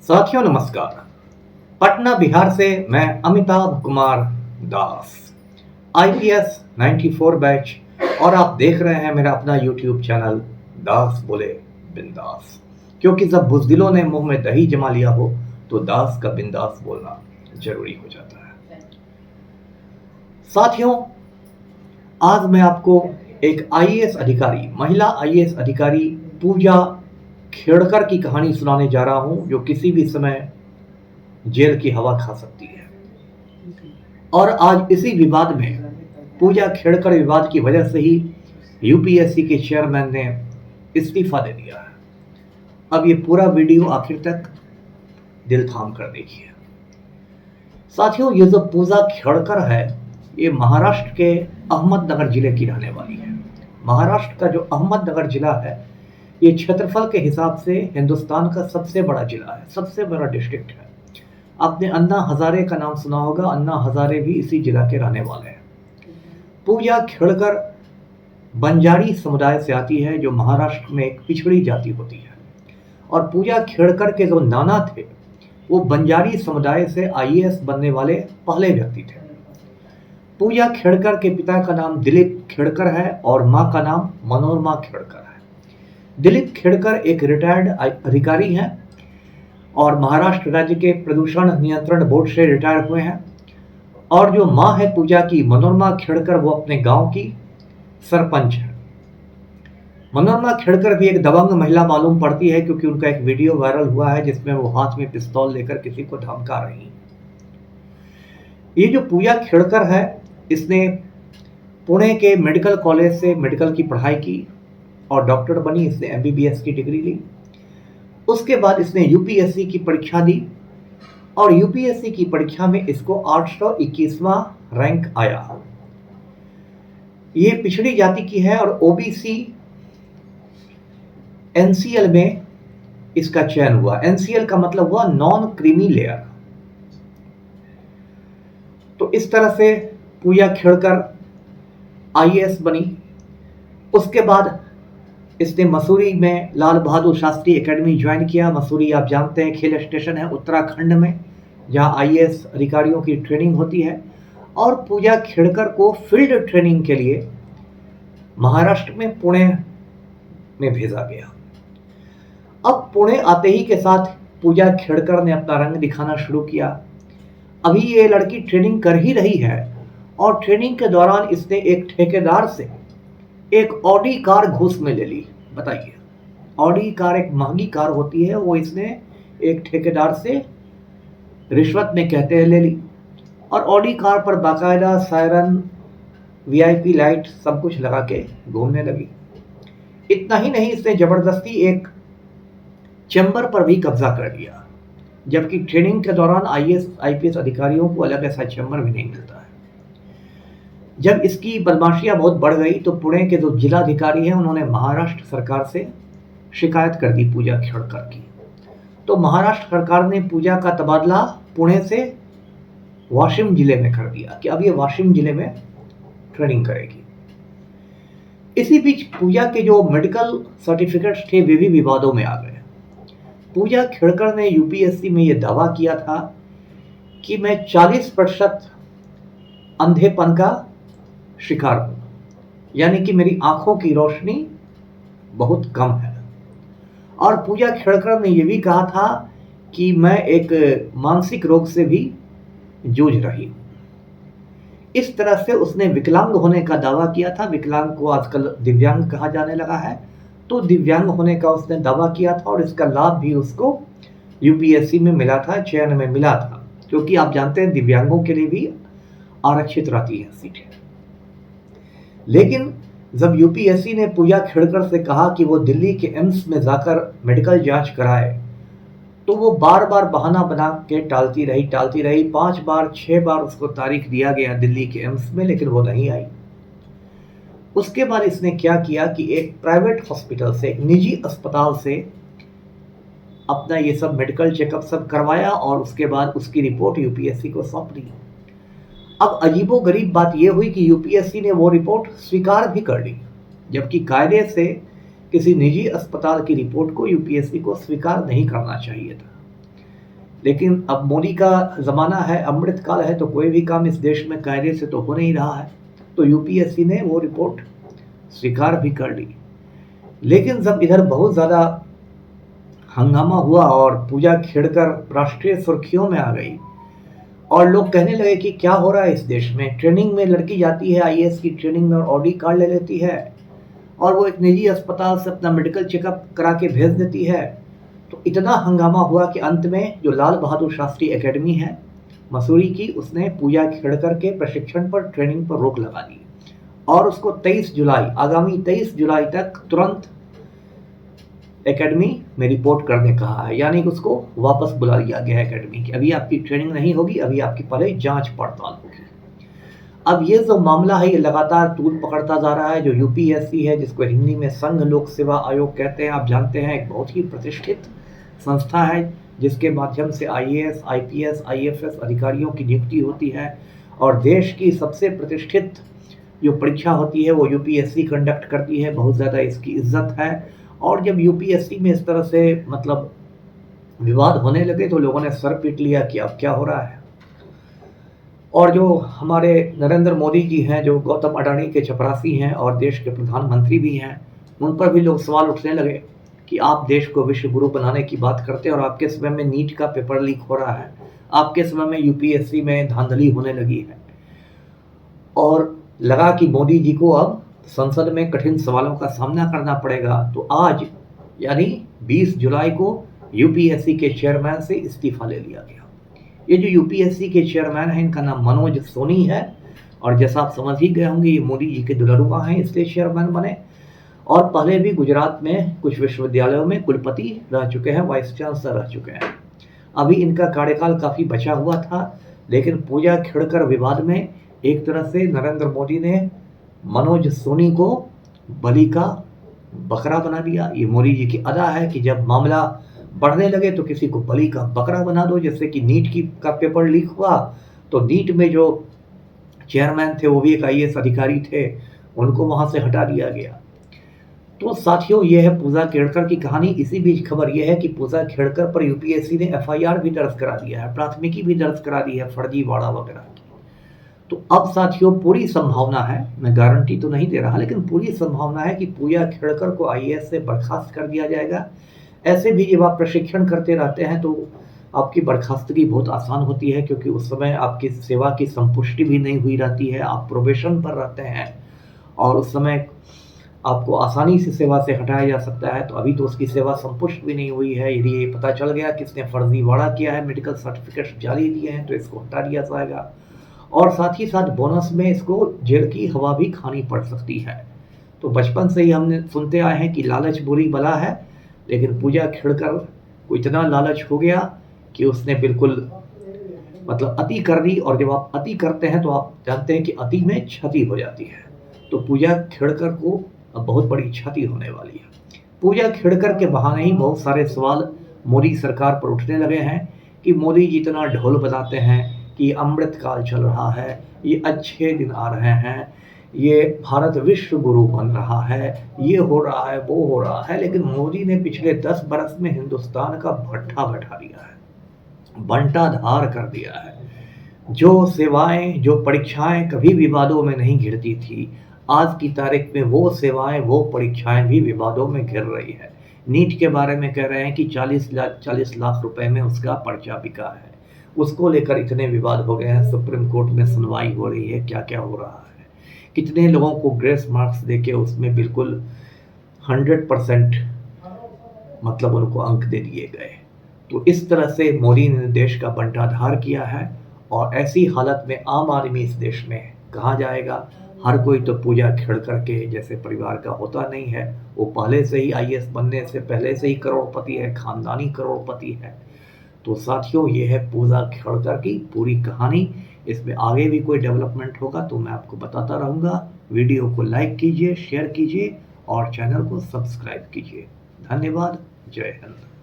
साथियों नमस्कार। पटना बिहार से मैं अमिताभ कुमार दास, आईपीएस 94 बैच, और आप देख रहे हैं मेरा अपना यूट्यूब चैनल दास बोले बिंदास। क्योंकि जब बुज़दिलों ने मुंह में दही जमा लिया हो तो दास का बिंदास बोलना जरूरी हो जाता है। साथियों, आज मैं आपको एक आईएएस अधिकारी, महिला आईएएस अधिकारी पूजा खेड़कर की कहानी सुनाने जा रहा हूं, जो किसी भी समय जेल की हवा खा सकती है। और आज इसी विवाद में, पूजा खेड़कर विवाद की वजह से ही यूपीएससी के चेयरमैन ने इस्तीफा दे दिया है। अब ये पूरा वीडियो आखिर तक दिल थाम कर देखिए। साथियों, ये जो पूजा खेड़कर है, ये महाराष्ट्र के अहमदनगर जिले की रहने वाली है। महाराष्ट्र का जो अहमदनगर जिला है, ये क्षेत्रफल के हिसाब से हिंदुस्तान का सबसे बड़ा जिला है, सबसे बड़ा डिस्ट्रिक्ट है। आपने अन्ना हजारे का नाम सुना होगा, अन्ना हजारे भी इसी जिला के रहने वाले हैं। पूजा खेड़कर बंजारी समुदाय से आती है, जो महाराष्ट्र में एक पिछड़ी जाति होती है। और पूजा खेड़कर के जो नाना थे, वो बंजारी समुदाय से आईएएस बनने वाले पहले व्यक्ति थे। पूजा खेड़कर के पिता का नाम दिलीप खेड़कर है और माँ का नाम मनोरमा खेड़कर है। दिलीप खेड़कर एक रिटायर्ड अधिकारी हैं और महाराष्ट्र राज्य के प्रदूषण नियंत्रण बोर्ड से रिटायर हुए हैं। और जो माँ है पूजा की, मनोरमा खेड़कर, वो अपने गांव की सरपंच है। मनोरमा खेड़कर भी एक दबंग महिला मालूम पड़ती है, क्योंकि उनका एक वीडियो वायरल हुआ है जिसमें वो हाथ में पिस्तौल लेकर किसी को धमका रही। ये जो पूजा खेड़कर है, इसने पुणे के मेडिकल कॉलेज से मेडिकल की पढ़ाई की और डॉक्टर बनी। इसने एमबीबीएस की डिग्री ली। उसके बाद इसने यूपीएससी की परीक्षा दी और यूपीएससी की परीक्षा में इसको 821वां रैंक आया। ये पिछड़ी जाति की है और ओबीसी एनसीएल में इसका चयन हुआ। एनसीएल का मतलब हुआ नॉन क्रीमी लेयर। तो इस तरह से पूजा खेड़कर आईएएस बनी। उसके बाद इसने मसूरी में लाल बहादुर शास्त्री एकेडमी ज्वाइन किया। मसूरी आप जानते हैं खेल स्टेशन है उत्तराखंड में, जहां आईएएस अधिकारियों की ट्रेनिंग होती है। और पूजा खेड़कर को फील्ड ट्रेनिंग के लिए महाराष्ट्र में पुणे में भेजा गया। अब पुणे आते ही के साथ पूजा खेड़कर ने अपना रंग दिखाना शुरू किया। अभी ये लड़की ट्रेनिंग कर ही रही है और ट्रेनिंग के दौरान इसने एक ठेकेदार से एक ऑडी कार घूस में ले ली। बताइए, ऑडी कार एक महंगी कार होती है, वो इसने एक ठेकेदार से रिश्वत में कहते हैं ले ली। और ऑडी कार पर बाकायदा सायरन, वीआईपी लाइट सब कुछ लगा के घूमने लगी। इतना ही नहीं, इसने जबरदस्ती एक चैम्बर पर भी कब्जा कर लिया, जबकि ट्रेनिंग के दौरान आईएएस आईपीएस अधिकारियों को अलग ऐसा चैम्बर भी नहीं मिलता है। जब इसकी बदमाशियां बहुत बढ़ गई तो पुणे के जो जिलाधिकारी हैं, उन्होंने महाराष्ट्र सरकार से शिकायत कर दी पूजा खेड़कर की। तो महाराष्ट्र सरकार ने पूजा का तबादला पुणे से वाशिम जिले में कर दिया कि अब ये वाशिम जिले में ट्रेनिंग करेगी। इसी बीच पूजा के जो मेडिकल सर्टिफिकेट्स थे, वे भी विवादों में आ गए। पूजा खेड़कर ने यूपीएससी में यह दावा किया था कि मैं 40% अंधेपन का शिकार हूं, यानी कि मेरी आंखों की रोशनी बहुत कम है। और पूजा खेड़कर ने यह भी कहा था कि मैं एक मानसिक रोग से भी जूझ रही हूं। इस तरह से उसने विकलांग होने का दावा किया था। विकलांग को आजकल दिव्यांग कहा जाने लगा है, तो दिव्यांग होने का उसने दावा किया था और इसका लाभ भी उसको यूपीएससी में मिला था, चयन में मिला था, क्योंकि आप जानते हैं दिव्यांगों के लिए भी आरक्षित रहती है सीटें। लेकिन जब यूपीएससी ने पूजा खेड़कर से कहा कि वो दिल्ली के एम्स में जाकर मेडिकल जांच कराए, तो वो बार बार बहाना बना के टालती रही। 5 बार 6 बार उसको तारीख दिया गया दिल्ली के एम्स में, लेकिन वो नहीं आई। उसके बाद इसने क्या किया कि एक प्राइवेट हॉस्पिटल से, एक निजी अस्पताल से अपना ये सब मेडिकल चेकअप सब करवाया और उसके बाद उसकी रिपोर्ट यूपीएससी को सौंप दी। अब अजीबोगरीब बात यह हुई कि यूपीएससी ने वो रिपोर्ट स्वीकार भी कर ली, जबकि कायदे से किसी निजी अस्पताल की रिपोर्ट को यूपीएससी को स्वीकार नहीं करना चाहिए था। लेकिन अब मोदी का ज़माना है, अमृतकाल है, तो कोई भी काम इस देश में कायदे से तो हो नहीं रहा है। तो यूपीएससी ने वो रिपोर्ट स्वीकार भी कर ली। लेकिन जब इधर बहुत ज़्यादा हंगामा हुआ और पूजा खेड़कर राष्ट्रीय सुर्खियों में आ गई और लोग कहने लगे कि क्या हो रहा है इस देश में, ट्रेनिंग में लड़की जाती है आईएएस की ट्रेनिंग में और ऑडी कार्ड ले लेती है और वो एक निजी अस्पताल से अपना मेडिकल चेकअप करा के भेज देती है। तो इतना हंगामा हुआ कि अंत में जो लाल बहादुर शास्त्री एकेडमी है मसूरी की, उसने पूजा खेड़कर के प्रशिक्षण पर, ट्रेनिंग पर रोक लगा दी और उसको 23 जुलाई, आगामी 23 जुलाई तक तुरंत एकेडमी में रिपोर्ट करने कहा है। यानी कि उसको वापस बुला लिया गया है एकेडमी की, अभी आपकी ट्रेनिंग नहीं होगी, अभी आपकी पहले जांच पड़ताल होगी। अब ये जो मामला है ये लगातार तूल पकड़ता जा रहा है। जो यूपीएससी है, जिसको हिंदी में संघ लोक सेवा आयोग कहते हैं, आप जानते हैं, एक बहुत ही प्रतिष्ठित संस्था है जिसके माध्यम से आईएएस, आईपीएस, आईएफएस अधिकारियों की नियुक्ति होती है और देश की सबसे प्रतिष्ठित जो परीक्षा होती है वो यूपीएससी कंडक्ट करती है। बहुत ज़्यादा इसकी इज्जत है और जब यूपीएससी में इस तरह से मतलब विवाद होने लगे तो लोगों ने सर पीट लिया कि अब क्या हो रहा है। और जो हमारे नरेंद्र मोदी जी हैं, जो गौतम अडानी के चपरासी हैं और देश के प्रधानमंत्री भी हैं, उन पर भी लोग सवाल उठने लगे कि आप देश को विश्व गुरु बनाने की बात करते हैं और आपके समय में नीट का पेपर लीक हो रहा है, आपके समय में यूपीएससी में धांधली होने लगी है। और लगा कि मोदी जी को अब संसद में कठिन सवालों का सामना करना पड़ेगा। तो आज यानी 20 जुलाई को यूपीएससी के चेयरमैन से इस्तीफा ले लिया गया। ये जो यूपीएससी के चेयरमैन हैं, इनका नाम मनोज सोनी है और जैसा आप समझ ही गए होंगे ये मोदी जी के दुल्हरुआ हैं, इसलिए चेयरमैन बने। और पहले भी गुजरात में कुछ विश्वविद्यालयों में कुलपति रह चुके हैं, वाइस चांसलर रह चुके हैं। अभी इनका कार्यकाल काफ़ी बचा हुआ था, लेकिन पूजा खेड़कर विवाद में एक तरह से नरेंद्र मोदी ने मनोज सोनी को बलि का बकरा बना दिया। ये मोदी जी की अदा है कि जब मामला बढ़ने लगे तो किसी को बलि का बकरा बना दो। जैसे कि नीट का पेपर लीक हुआ तो नीट में जो चेयरमैन थे वो भी एक आईएएस अधिकारी थे, उनको वहाँ से हटा दिया गया। तो साथियों, ये है पूजा खेड़कर की कहानी। इसी बीच खबर यह है कि पूजा खेड़कर पर यूपीएससी ने एफआईआर भी दर्ज करा दिया है, प्राथमिकी भी दर्ज करा दी है फर्जीवाड़ा वगैरह की। तो अब साथियों पूरी संभावना है, मैं गारंटी तो नहीं दे रहा, लेकिन पूरी संभावना है कि पूजा खेड़कर को आईएएस से बर्खास्त कर दिया जाएगा। ऐसे भी जब आप प्रशिक्षण करते रहते हैं तो आपकी बर्खास्तगी बहुत आसान होती है, क्योंकि उस समय आपकी सेवा की संपुष्टि भी नहीं हुई रहती है, आप प्रोबेशन पर रहते हैं और उस समय आपको आसानी से सेवा से हटाया जा सकता है। तो अभी तो उसकी सेवा संपुष्ट भी नहीं हुई है। यदि ये पता चल गया कि इसने फर्जीवाड़ा किया है, मेडिकल सर्टिफिकेट जाली दिए हैं, तो इसको हटा दिया जाएगा और साथ ही साथ बोनस में इसको जेल की हवा भी खानी पड़ सकती है। तो बचपन से ही हमने सुनते आए हैं कि लालच बुरी बला है, लेकिन पूजा खेड़कर को इतना लालच हो गया कि उसने बिल्कुल मतलब अति कर दी। और जब आप अति करते हैं तो आप जानते हैं कि अति में क्षति हो जाती है। तो पूजा खेड़कर को अब बहुत बड़ी क्षति होने वाली है। पूजा खेड़कर के बहाने ही बहुत सारे सवाल मोदी सरकार पर उठने लगे हैं कि मोदी जी इतना ढोल बजाते हैं कि अमृतकाल चल रहा है, ये अच्छे दिन आ रहे हैं, ये भारत विश्व गुरु बन रहा है, ये हो रहा है, वो हो रहा है। लेकिन मोदी ने पिछले 10 बरस में हिंदुस्तान का भट्ठा बैठा दिया है, बंटाधार कर दिया है। जो सेवाएं, जो परीक्षाएं कभी विवादों में नहीं घिरती थी, आज की तारीख में वो सेवाएं, वो परीक्षाएं भी विवादों में घिर रही है। नीट के बारे में कह रहे हैं कि 40 लाख रुपए में उसका पर्चा बिका है, उसको लेकर इतने विवाद हो गए हैं। सुप्रीम कोर्ट में सुनवाई हो रही है, क्या क्या हो रहा है, कितने लोगों को ग्रेस मार्क्स देके उसमें बिल्कुल 100% मतलब उनको अंक दे दिए गए। तो इस तरह से मोदी ने देश का बंटाधार किया है और ऐसी हालत में आम आदमी इस देश में कहाँ जाएगा। हर कोई तो पूजा खेड़कर के जैसे परिवार का होता नहीं है, वो पहले से ही आईएएस बनने से पहले से ही करोड़पति है, खानदानी करोड़पति है। तो साथियों, ये है पूजा खेड़कर की पूरी कहानी। इसमें आगे भी कोई डेवलपमेंट होगा तो मैं आपको बताता रहूँगा। वीडियो को लाइक कीजिए, शेयर कीजिए और चैनल को सब्सक्राइब कीजिए। धन्यवाद। जय हिंद।